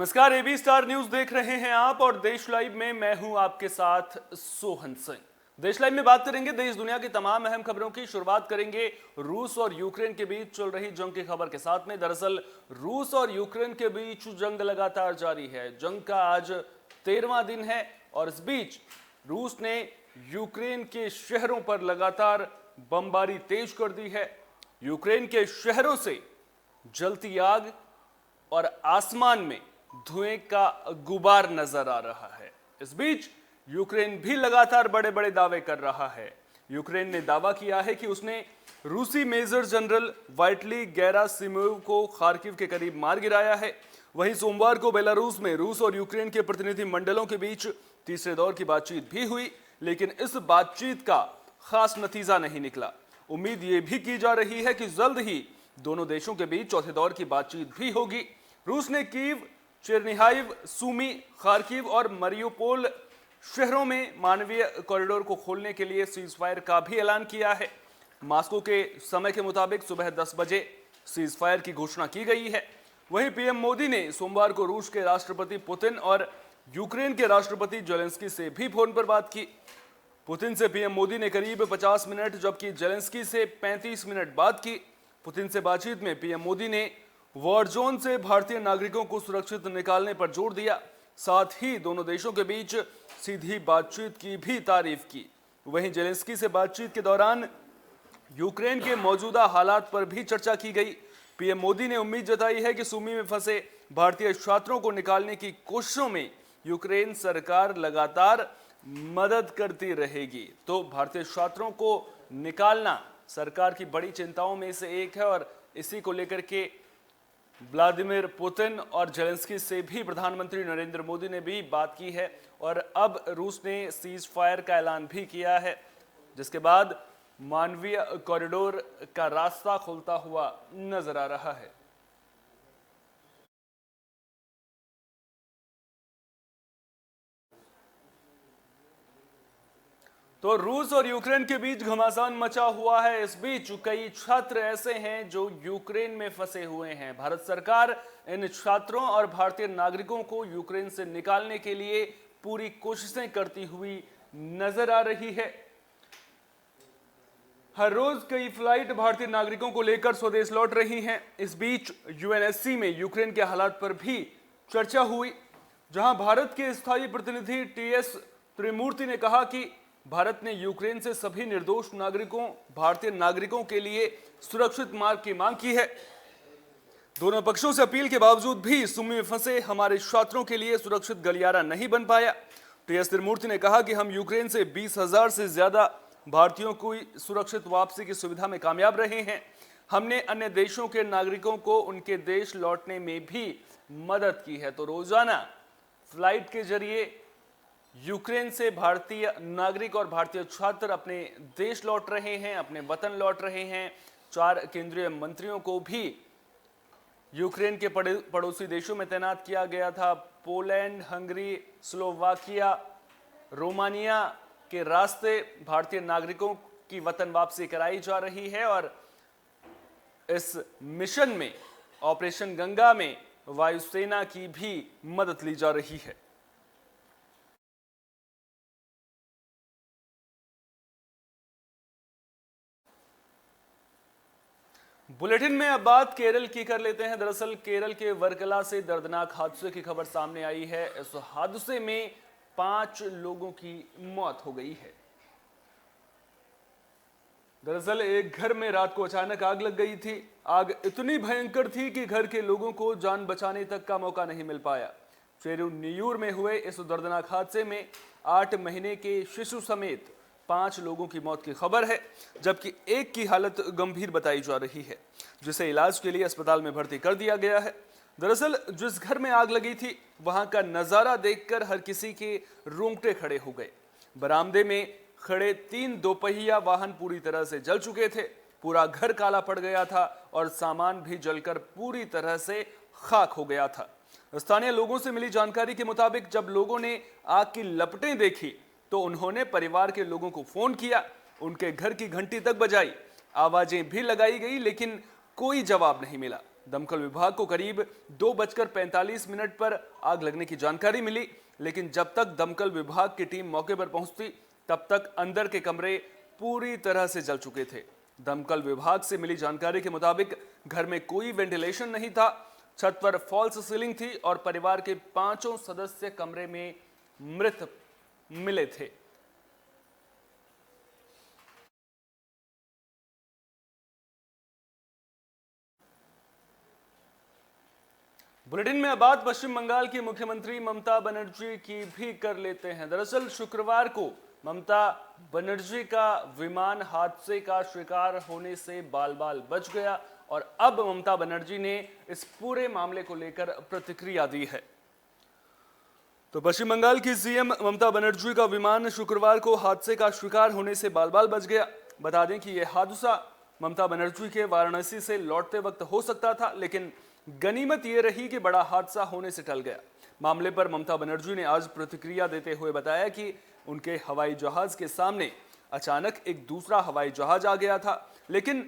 नमस्कार, AB star news देख रहे हैं आप और देश लाइव में मैं हूं आपके साथ सोहन सिंह। देश लाइव में बात करेंगे देश दुनिया की तमाम अहम खबरों की। शुरुआत करेंगे रूस और यूक्रेन के बीच चल रही जंग की खबर के साथ में। दरअसल रूस और यूक्रेन के बीच जंग लगातार जारी है। जंग का आज 13वां दिन है और इस बीच रूस ने यूक्रेन के शहरों पर लगातार बमबारी तेज कर दी है। यूक्रेन के शहरों से जलती आग और आसमान में धुएं का गुबार नजर आ रहा है। इस बीच यूक्रेन भी लगातार बड़े बड़े दावे कर रहा है। यूक्रेन ने दावा किया है कि उसने रूसी मेजर जनरल वाइटली गेरासिमोव को खार्किव के करीब मार गिराया है। वहीं सोमवार को बेलारूस में रूस और यूक्रेन के प्रतिनिधि मंडलों के बीच तीसरे दौर की बातचीत भी हुई, लेकिन इस बातचीत का खास नतीजा नहीं निकला। उम्मीद ये भी की जा रही है कि जल्द ही दोनों देशों के बीच चौथे दौर की बातचीत भी होगी। रूस ने कीव, चेर्निहाइव, सूमी, खार्किव और मरियुपोल शहरों में मानवीय कॉरिडोर को खोलने के लिए सीज फायर का भी ऐलान किया है। मॉस्को के समय के मुताबिक सुबह 10 बजे सीज फायर की घोषणा की गई है। वहीं पीएम मोदी ने सोमवार को रूस के राष्ट्रपति पुतिन और यूक्रेन के राष्ट्रपति जेलेंस्की से भी फोन पर बात की। पुतिन से पीएम मोदी ने करीब 50 मिनट जबकि जेलेंस्की से 35 मिनट बात की। पुतिन से बातचीत में पीएम मोदी ने वॉर जोन से भारतीय नागरिकों को सुरक्षित निकालने पर जोर दिया। साथ ही दोनों देशों के बीच सीधी बातचीत की भी तारीफ की। वहीं जेलेंस्की से बातचीत के दौरान यूक्रेन के मौजूदा हालात पर भी चर्चा की गई। पीएम मोदी ने उम्मीद जताई है कि सूमी में फंसे भारतीय छात्रों को निकालने की कोशिशों में यूक्रेन सरकार लगातार मदद करती रहेगी। तो भारतीय छात्रों को निकालना सरकार की बड़ी चिंताओं में से एक है और इसी को लेकर के व्लादिमीर पुतिन और जेलेंस्की से भी प्रधानमंत्री नरेंद्र मोदी ने भी बात की है और अब रूस ने सीज फायर का ऐलान भी किया है, जिसके बाद मानवीय कॉरिडोर का रास्ता खुलता हुआ नजर आ रहा है। तो रूस और यूक्रेन के बीच घमासान मचा हुआ है। इस बीच कई छात्र ऐसे हैं जो यूक्रेन में फंसे हुए हैं। भारत सरकार इन छात्रों और भारतीय नागरिकों को यूक्रेन से निकालने के लिए पूरी कोशिशें करती हुई नजर आ रही है। हर रोज कई फ्लाइट भारतीय नागरिकों को लेकर स्वदेश लौट रही हैं। इस बीच यूएनएससी में यूक्रेन के हालात पर भी चर्चा हुई, जहां भारत के स्थायी प्रतिनिधि टीएस त्रिमूर्ति ने कहा कि भारत ने यूक्रेन से सभी निर्दोष नागरिकों, भारतीय नागरिकों के लिए सुरक्षित मार्ग की मांग की है। दोनों पक्षों से अपील के बावजूद भी सूमी में फंसे हमारे छात्रों के लिए सुरक्षित गलियारा नहीं बन पाया। टीएस त्रिमूर्ति ने कहा कि हम यूक्रेन से 20,000 से ज्यादा भारतीयों को सुरक्षित वापसी की सुविधा में कामयाब रहे हैं। हमने अन्य देशों के नागरिकों को उनके देश लौटने में भी मदद की है। तो रोजाना फ्लाइट के जरिए यूक्रेन से भारतीय नागरिक और भारतीय छात्र अपने देश लौट रहे हैं, अपने वतन लौट रहे हैं। 4 केंद्रीय मंत्रियों को भी यूक्रेन के पड़ोसी देशों में तैनात किया गया था। पोलैंड, हंगरी, स्लोवाकिया, रोमानिया के रास्ते भारतीय नागरिकों की वतन वापसी कराई जा रही है और इस मिशन में ऑपरेशन गंगा में वायुसेना की भी मदद ली जा रही है। बुलेटिन में अब बात केरल की कर लेते हैं। दरअसल केरल के वर्कला से दर्दनाक हादसे की खबर सामने आई है। इस हादसे में 5 लोगों की मौत हो गई है। दरअसल एक घर में रात को अचानक आग लग गई थी। आग इतनी भयंकर थी कि घर के लोगों को जान बचाने तक का मौका नहीं मिल पाया। चेरुनियूर में हुए इस दर्दनाक हादसे में 8 महीने के शिशु समेत 5 लोगों की मौत की खबर है, जबकि एक की हालत गंभीर बताई जा रही है, जिसे इलाज के लिए अस्पताल में भर्ती कर दिया गया है। दरअसल जिस घर में आग लगी थी वहां का नजारा देखकर हर किसी के रोंगटे खड़े हो गए। बरामदे में खड़े 3 दोपहिया वाहन पूरी तरह से जल चुके थे। पूरा घर काला पड़ गया था और सामान भी जलकर पूरी तरह से खाक हो गया था। स्थानीय लोगों से मिली जानकारी के मुताबिक जब लोगों ने आग की लपटें देखी तो उन्होंने परिवार के लोगों को फोन किया। उनके घर की घंटी तक बजाई, आवाजें भी लगाई गई, लेकिन कोई जवाब नहीं मिला। दमकल विभाग को करीब 2:45 पर आग लगने की जानकारी मिली, लेकिन जब तक दमकल विभाग की टीम मौके पर पहुंचती तब तक अंदर के कमरे पूरी तरह से जल चुके थे। दमकल विभाग से मिली जानकारी के मुताबिक घर में कोई वेंटिलेशन नहीं था, छत पर फॉल्स सीलिंग थी और परिवार के 5 सदस्य कमरे में मृत मिले थे। बुलेटिन में अब बात पश्चिम बंगाल की मुख्यमंत्री ममता बनर्जी की भी कर लेते हैं। दरअसल शुक्रवार को ममता बनर्जी का विमान हादसे का शिकार होने से बाल बाल बच गया और अब ममता बनर्जी ने इस पूरे मामले को लेकर प्रतिक्रिया दी है। तो पश्चिम बंगाल की सीएम ममता बनर्जी का विमान शुक्रवार को हादसे का शिकार होने से बाल बाल बच गया। बता दें कि यह हादसा ममता बनर्जी के वाराणसी से लौटते वक्त हो सकता था, लेकिन गनीमत यह रही कि बड़ा हादसा होने से टल गया। मामले पर ममता बनर्जी ने आज प्रतिक्रिया देते हुए बताया कि उनके हवाई जहाज के सामने अचानक एक दूसरा हवाई जहाज आ गया था, लेकिन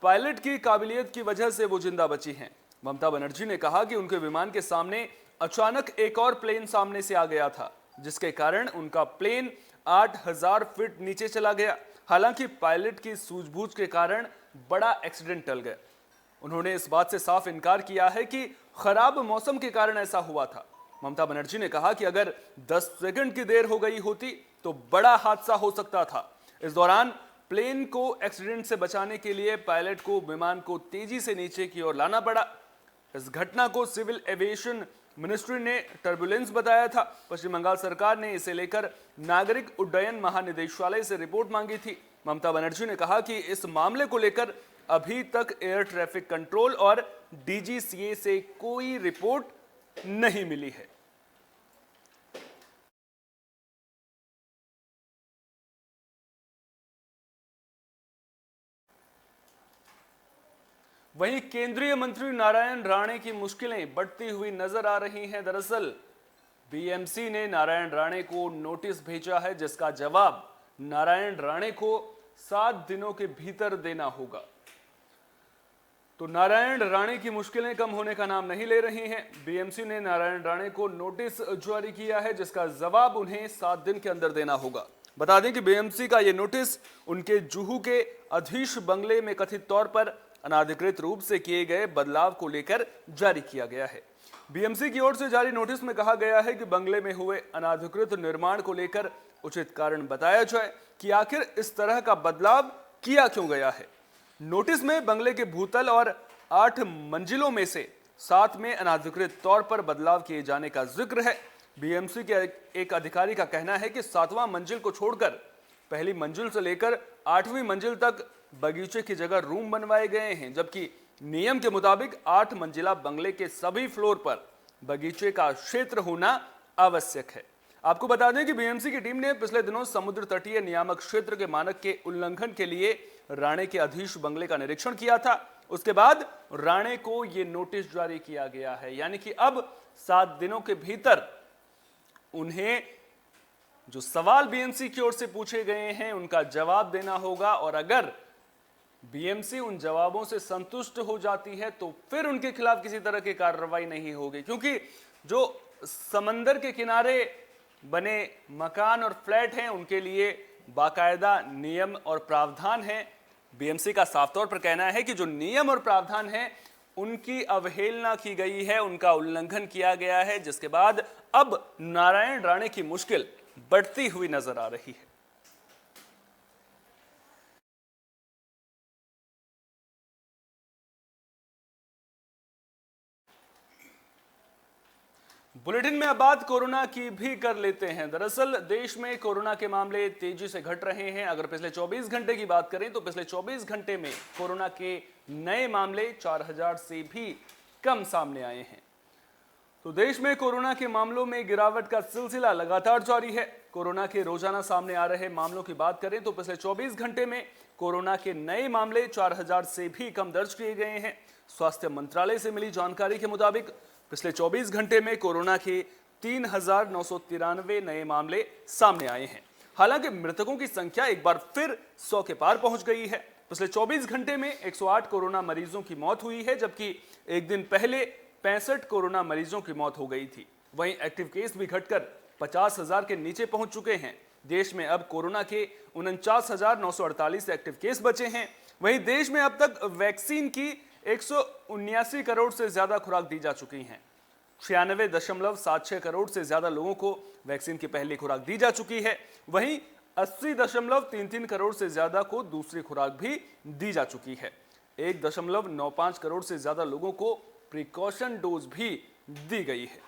पायलट की काबिलियत की वजह से वो जिंदा बची हैं। ममता बनर्जी ने कहा कि उनके विमान के सामने अचानक एक और प्लेन सामने से आ गया था, जिसके कारण उनका प्लेन 8000 फीट नीचे चला गया। हालांकि पायलट की सूझबूझ के कारण बड़ा एक्सीडेंट टल गया। उन्होंने इस बात से साफ इनकार किया है कि खराब मौसम के कारण ऐसा हुआ था। ममता बनर्जी ने कहा कि अगर 10 सेकंड की देर हो गई होती तो बड़ा हादसा हो सकता था। इस दौरान प्लेन को एक्सीडेंट से बचाने के लिए पायलट को विमान को तेजी से नीचे की ओर लाना पड़ा। इस घटना को सिविल एविएशन मिनिस्ट्री ने टर्बुलेंस बताया था। पश्चिम बंगाल सरकार ने इसे लेकर नागरिक उड्डयन महानिदेशालय से रिपोर्ट मांगी थी। ममता बनर्जी ने कहा कि इस मामले को लेकर अभी तक एयर ट्रैफिक कंट्रोल और डीजीसीए से कोई रिपोर्ट नहीं मिली है। वहीं केंद्रीय मंत्री नारायण राणे की मुश्किलें बढ़ती हुई नजर आ रही हैं। दरअसल बीएमसी ने नारायण राणे को नोटिस भेजा है, जिसका जवाब नारायण राणे को 7 दिनों के भीतर देना होगा। तो नारायण राणे की मुश्किलें कम होने का नाम नहीं ले रही हैं। बीएमसी ने नारायण राणे को नोटिस जारी किया है, जिसका जवाब उन्हें 7 दिन के अंदर देना होगा। बता दें कि बीएमसी का यह नोटिस उनके जुहू के अधीश बंगले में कथित तौर पर अनाधिकृत रूप से किए गए बदलाव को लेकर जारी किया गया है। बीएमसी की ओर से जारी नोटिस में कहा गया है कि बंगले में हुए अनाधिकृत निर्माण को लेकर उचित कारण बताया जाए कि आखिर इस तरह का बदलाव किया क्यों गया है। नोटिस में बंगले के भूतल और 8 मंजिलों में से 7 में अनाधिकृत तौर पर बदलाव किए जाने का जिक्र है। बीएमसी के एक अधिकारी का कहना है कि 7वां मंजिल को छोड़कर पहली मंजिल से लेकर 8वीं मंजिल तक बगीचे की जगह रूम बनवाए गए हैं, जबकि नियम के मुताबिक 8 मंजिला बंगले के सभी फ्लोर पर बगीचे का क्षेत्र होना आवश्यक है। आपको बता दें कि बीएमसी की टीम ने पिछले दिनों समुद्र तटीय नियामक क्षेत्र के मानक के उल्लंघन के लिए राणे के अधीश बंगले का निरीक्षण किया था। उसके बाद राणे को यह नोटिस जारी किया गया है, यानी कि अब 7 दिनों के भीतर उन्हें जो सवाल बीएमसी की ओर से पूछे गए हैं उनका जवाब देना होगा, और अगर बीएमसी उन जवाबों से संतुष्ट हो जाती है तो फिर उनके खिलाफ किसी तरह की कार्रवाई नहीं होगी, क्योंकि जो समंदर के किनारे बने मकान और फ्लैट हैं उनके लिए बाकायदा नियम और प्रावधान हैं। बीएमसी का साफ तौर पर कहना है कि जो नियम और प्रावधान हैं उनकी अवहेलना की गई है, उनका उल्लंघन किया गया है, जिसके बाद अब नारायण राणे की मुश्किल बढ़ती हुई नजर आ रही है। बुलेटिन में अब बात कोरोना की भी कर लेते हैं। दरअसल देश में कोरोना के मामले तेजी से घट रहे हैं। अगर पिछले 24 घंटे की बात करें तो पिछले 24 घंटे में कोरोना के नए मामले 4000 से भी कम सामने आए हैं। तो देश में कोरोना के मामलों में गिरावट का सिलसिला लगातार जारी है। कोरोना के रोजाना सामने आ रहे मामलों की बात करें तो पिछले 24 घंटे में कोरोना के नए मामले 4000 से भी कम दर्ज किए गए हैं। स्वास्थ्य मंत्रालय से मिली जानकारी के मुताबिक पिछले 24 घंटे में कोरोना के 3993 नए मामले सामने आए हैं। हालांकि मृतकों की संख्या एक बार फिर 100 के पार पहुंच गई है। पिछले 24 घंटे में 108 कोरोना मरीजों की मौत हुई है, जबकि एक दिन पहले 65 कोरोना मरीजों की मौत हो गई थी। वहीं एक्टिव केस भी घटकर 50,000 के नीचे पहुंच चुके हैं। देश में अब कोरोना के 49,948 एक्टिव केस बचे हैं। वहीं देश में अब तक वैक्सीन की 179 करोड़ से ज्यादा खुराक दी जा चुकी हैं। 96.76 करोड़ से ज्यादा लोगों को वैक्सीन की पहली खुराक दी जा चुकी है। वहीं 80.33 करोड़ से ज्यादा को दूसरी खुराक भी दी जा चुकी है। 1.95 करोड़ से ज्यादा लोगों को प्रिकॉशन डोज भी दी गई है।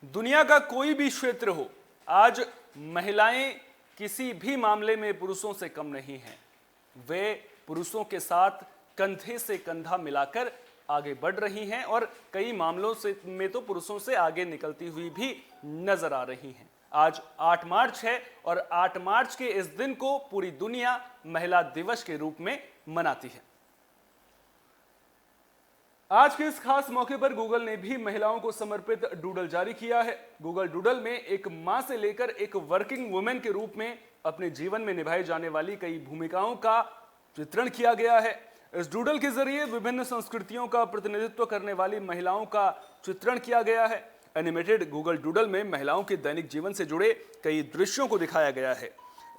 दुनिया का कोई भी क्षेत्र हो, आज महिलाएं किसी भी मामले में पुरुषों से कम नहीं हैं। वे पुरुषों के साथ कंधे से कंधा मिलाकर आगे बढ़ रही हैं और कई मामलों में तो पुरुषों से आगे निकलती हुई भी नजर आ रही हैं। आज 8 मार्च है और 8 मार्च के इस दिन को पूरी दुनिया महिला दिवस के रूप में मनाती है। आज के इस खास मौके पर गूगल ने भी महिलाओं को समर्पित डूडल जारी किया है। गूगल डूडल में एक मां से लेकर एक वर्किंग वुमेन के रूप में अपने जीवन में निभाई जाने वाली कई भूमिकाओं का चित्रण किया गया है। इस डूडल के जरिए विभिन्न संस्कृतियों का प्रतिनिधित्व करने वाली महिलाओं का चित्रण किया गया है। एनिमेटेड गूगल डूडल में महिलाओं के दैनिक जीवन से जुड़े कई दृश्यों को दिखाया गया है।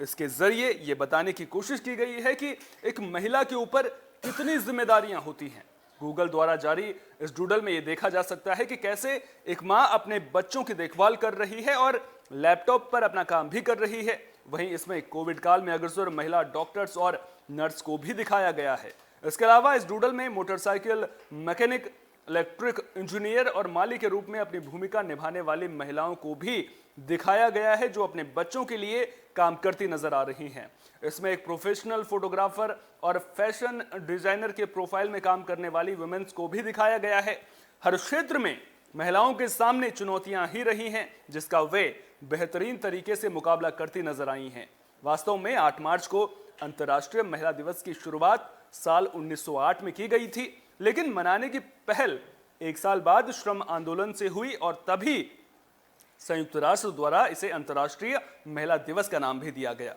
इसके जरिए ये बताने की कोशिश की गई है कि एक महिला के ऊपर कितनी जिम्मेदारियां होती हैं। गूगल द्वारा जारी इस डूडल में यह देखा जा सकता है कि कैसे एक मां अपने बच्चों की देखभाल कर रही है और लैपटॉप पर अपना काम भी कर रही है। वहीं इसमें कोविड काल में अग्रसर महिला डॉक्टर्स और नर्स को भी दिखाया गया है। इसके अलावा इस डूडल में मोटरसाइकिल मैकेनिक, इलेक्ट्रिक इंजीनियर और माली के रूप में अपनी भूमिका निभाने वाली महिलाओं को भी दिखाया गया है, जो अपने बच्चों के लिए काम करती नजर आ रही हैं। इसमें एक प्रोफेशनल फोटोग्राफर और फैशन डिजाइनर के प्रोफाइल में काम करने वाली वुमेन्स को भी दिखाया गया है। हर क्षेत्र में महिलाओं के सामने चुनौतियां ही रही हैं, जिसका वे बेहतरीन तरीके से मुकाबला करती नजर आई हैं। वास्तव में 8 मार्च को अंतर्राष्ट्रीय महिला दिवस की शुरुआत साल 1908 में की गई थी, लेकिन मनाने की पहल 1 साल बाद श्रम आंदोलन से हुई और तभी संयुक्त राष्ट्र द्वारा इसे अंतर्राष्ट्रीय महिला दिवस का नाम भी दिया गया।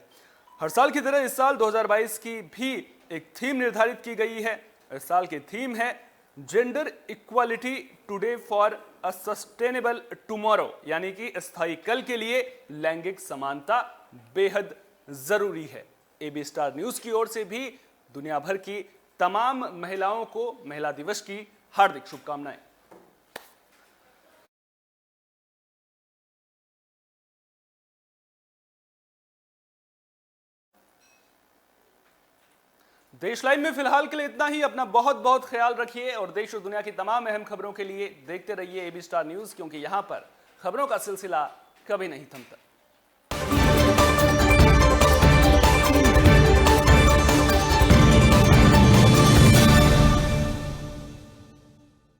हर साल की तरह इस साल 2022 की भी एक थीम निर्धारित की गई है। इस साल की थीम है gender equality today for a sustainable tomorrow, यानी कि स्थायी कल के लिए लैंगिक समानता बेहद जरूरी है। एबी स्टार न्यूज की ओर से भी दुनिया भर की तमाम महिलाओं को महिला दिवस की हार्दिक शुभकामनाएं। देश लाइव में फिलहाल के लिए इतना ही। अपना बहुत बहुत ख्याल रखिए और देश और दुनिया की तमाम अहम खबरों के लिए देखते रहिए एबी स्टार न्यूज, क्योंकि यहां पर खबरों का सिलसिला कभी नहीं थमता।